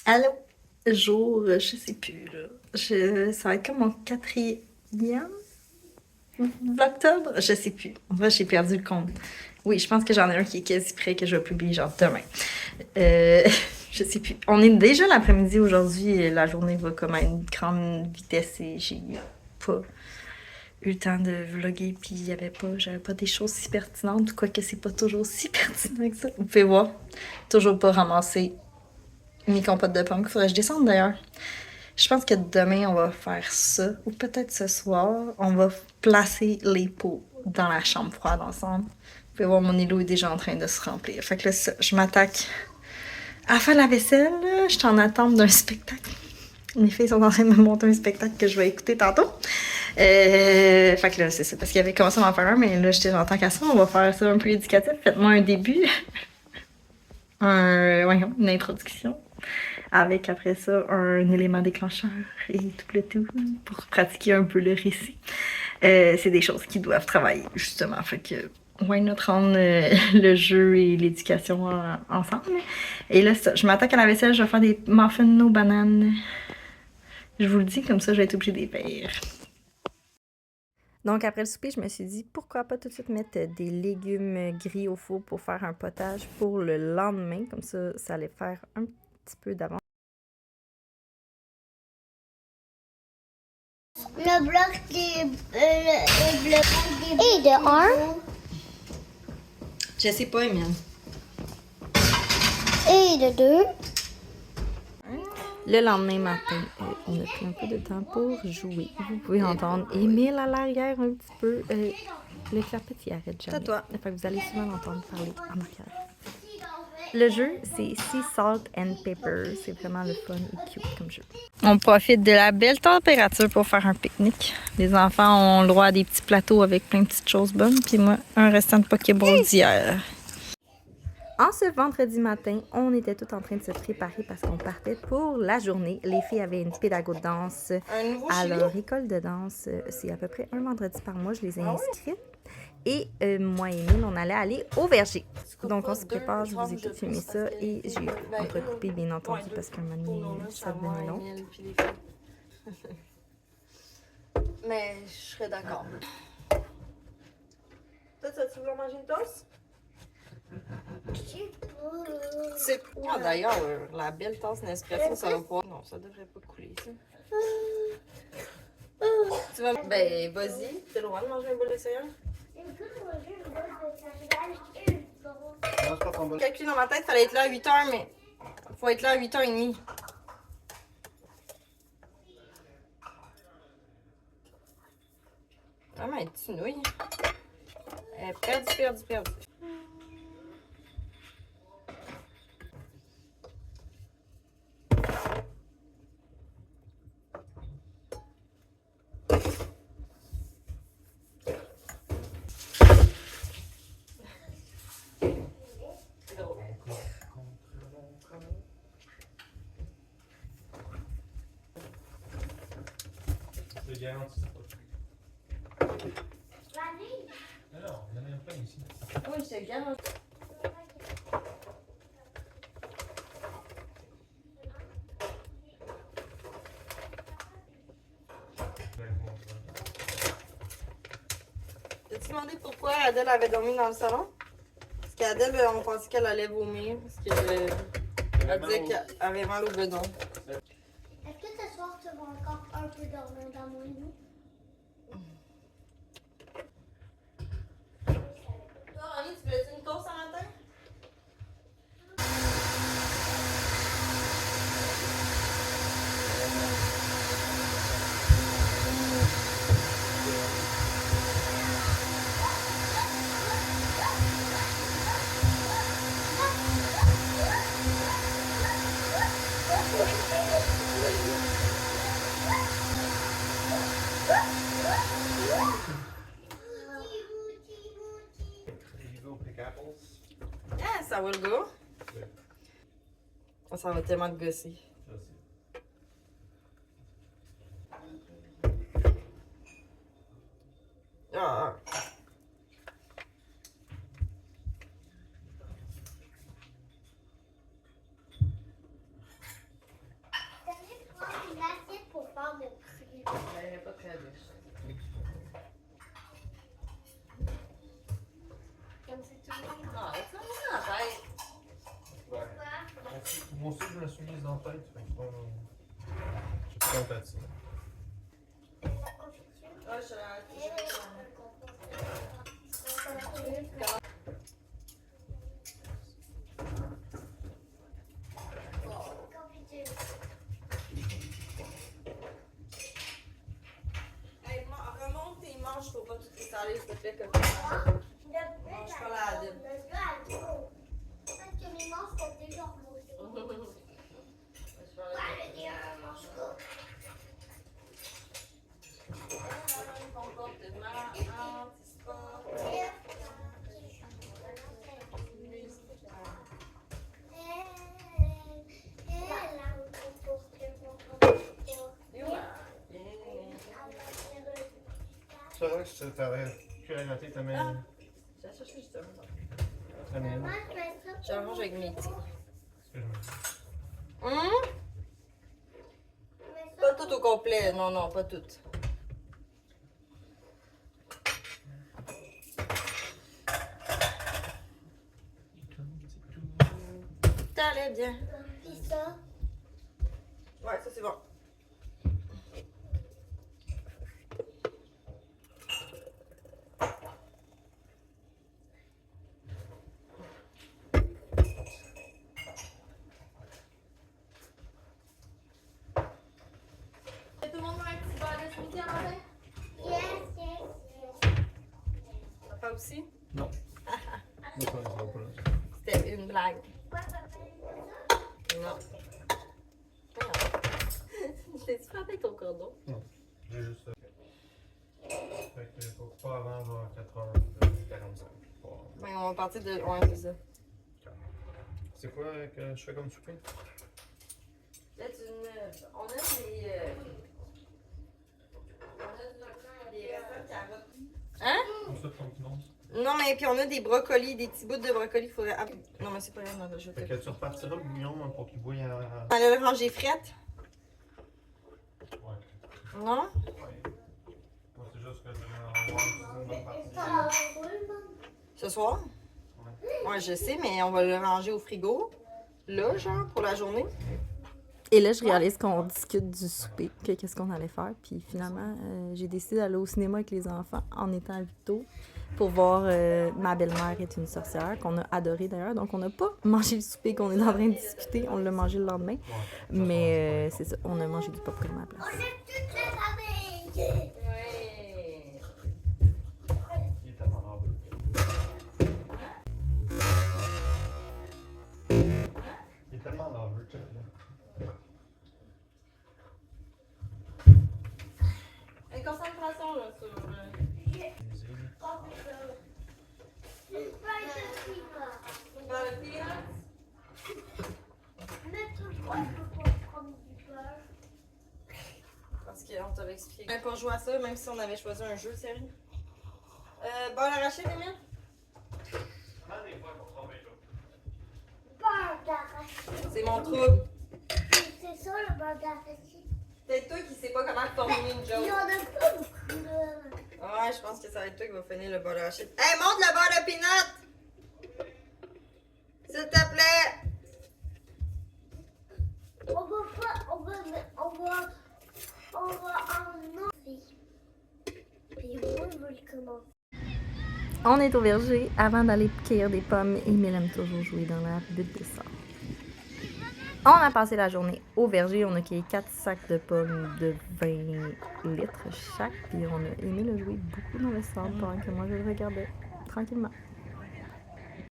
Allô? Jour, je sais plus, là. Ça va être comme mon quatrième d'octobre? Je sais plus. En vrai, j'ai perdu le compte. Oui, je pense que j'en ai un qui est quasi prêt, que je vais publier genre demain. Euh, je sais plus. On est déjà l'après-midi aujourd'hui et la journée va comme à une grande vitesse et j'ai pas eu le temps de vlogger puis j'avais pas des choses si pertinentes, quoique c'est pas toujours si pertinent que ça. Vous pouvez voir, toujours pas ramassé mes compotes de pommes. Faudrait que je descende d'ailleurs. Je pense que demain, on va faire ça. Ou peut-être ce soir, on va placer les pots dans la chambre froide ensemble. Vous pouvez voir, mon îlot est déjà en train de se remplir. Fait que là, je m'attaque à faire la vaisselle. Je suis en attente d'un spectacle. Mes filles sont en train de me monter un spectacle que je vais écouter tantôt. Fait que là, c'est ça. Parce qu'il avait commencé à m'en faire un, mais là, j'étais en tant qu'à ça, on va faire ça un peu éducatif. Faites-moi un début. Une introduction. Avec après ça un élément déclencheur et tout le tout pour pratiquer un peu le récit. C'est des choses qui doivent travailler justement. Fait que why not rendre le jeu et l'éducation ensemble. Et là, ça, je m'attaque à la vaisselle, je vais faire des muffins aux bananes. Je vous le dis, comme ça, je vais être obligée de les faire. Donc, après le souper, je me suis dit, pourquoi pas tout de suite mettre des légumes gris au four pour faire un potage pour le lendemain. Comme ça allait faire un petit peu d'avance. Le bloc et de 1 Je sais pas, Emile. et de 2. Le lendemain matin, on a pris un peu de temps pour jouer. Vous pouvez entendre Émile à l'arrière un petit peu. Le clapet, il arrête jamais. C'est toi. Fait que vous allez souvent l'entendre parler en arrière. Le jeu, c'est Sea Salt and Pepper. C'est vraiment le fun et cute comme jeu. On profite de la belle température pour faire un pique-nique. Les enfants ont le droit à des petits plateaux avec plein de petites choses bonnes. Puis moi, un restant de Pokéball d'hier. En ce vendredi matin, on était tous en train de se préparer parce qu'on partait pour la journée. Les filles avaient une pédago de danse à leur école de danse. C'est à peu près un vendredi par mois, je les ai inscrites. Et moi et Emile, on allait aller au verger. Donc on se prépare, je vous ai tout filmé ça et j'ai entrecoupé bien entendu parce qu'à un moment donné, ça devenait long. Mais je serais d'accord. Toi, tu veux manger une toast? C'est quoi d'ailleurs, la belle tasse Nespresso, ça va pas. Non, ça devrait pas couler, ça. Tu vas. Ben, vas-y, t'as le droit de manger un bol de céréales. Calcul dans ma tête, fallait être là à 8h, mais faut être là à 8h30. Vraiment, elle est nouille. Elle est perdue. C'est garanti, c'est pas cuit. Non, il y en a plein ici. Oui, je te garantis. T'as-tu demandé pourquoi Adèle avait dormi dans le salon? Parce qu'Adèle, on pensait qu'elle allait vomir. Parce qu'elle disait qu'elle avait mal au bedon. Est-ce que ce soir tu vas encore un peu dormir dans mon lit? Toi, Annie, tu voulais une toast ce matin? Did you go pick apples? Ah, ça va le go. Ça va tellement te gosser. Ça, c'est- Ah. Comme c'est tout le monde. Non, c'est ça, la tête. Ouais. Moi aussi, je me suis mise en tête. Fait que bon, j'ai pas honte à ça. La confiture. Ah, je suis là. Confiture. Hey, remonte tes manches, faut pas tout étaler, s'il te plaît, comme ça. Mange pas la dinde. Peut-être que mes manches sont déjà remontées. Ouais, le gars, mange pas. C'est vrai que tu t'aurais pu arrêter ta main. J'ai cherché justement. Ta main. J'arrange avec mes petits. Excuse-moi. Pas tout au complet, non, non, pas tout. T'allais bien. C'est ça. Ouais, ça c'est bon. Tout le monde veut un petit bol de smoothie à matin? Yes, yes, yes. Papa aussi? Non. Non, ça ne sera pas là. C'était une blague. Quoi, papa, il fait ça? Non. T'es-tu frappé avec ton cordon? Non. J'ai juste ça. Fait que faut pas avant genre 4h45. Ben, on va partir de. Ouais, c'est ça. C'est quoi que je fais comme souper? Là, on a des. On a des restants de carottes. Hein? Comme ça, tranquillement. Non, mais puis on a des brocolis, des petits bouts de brocolis. Faudrait. Ah, non, mais c'est pas grave, non, je Fait vais que tu repartiras le bouillon pour qu'il bouille à. On a le rangé frette? Ouais. Non? Ouais. Moi, c'est juste que je vais avoir une bonne partie. Ça roule, maman. Ce soir? Ouais, je sais, mais on va le ranger au frigo. Là, genre, pour la journée. Et là, je réalise qu'on discute du souper, que qu'est-ce qu'on allait faire. Puis finalement, j'ai décidé d'aller au cinéma avec les enfants en étant à Victo pour voir Ma belle-mère est une sorcière, qu'on a adoré d'ailleurs. Donc, on n'a pas mangé le souper qu'on est en train de discuter. On l'a mangé le lendemain. Mais c'est ça, on a mangé du popcorn à la place. On est toutes les familles. Ouais. Il est tellement rare. Il est tellement laveux, check là. Une concentration, là, sur. Dans le peanut. Mettre quoi pour prendre du beurre? Parce qu'on t'avait expliqué. On pas joué à ça, même si on avait choisi un jeu, sérieux. Beurre arraché, Emile? Beurre d'arachide. C'est mon trouble. C'est ça le beurre d'arachide. C'est toi qui sais pas comment formuler une Il y joke. en a pas beaucoup là. Ouais, je pense que ça va être toi qui va finir le beurre d'arachide. Hey, monte le beurre de peanut! S'il te plaît! On va pas, on va en enlever. Puis moi, je vais le commencer. On est au verger avant d'aller cueillir des pommes. Emile aime toujours jouer dans la butte de sable. On a passé la journée au verger. On a cueilli 4 sacs de pommes de 20 litres chaque. Puis Emile a joué beaucoup dans le sable pendant que moi je le regardais tranquillement.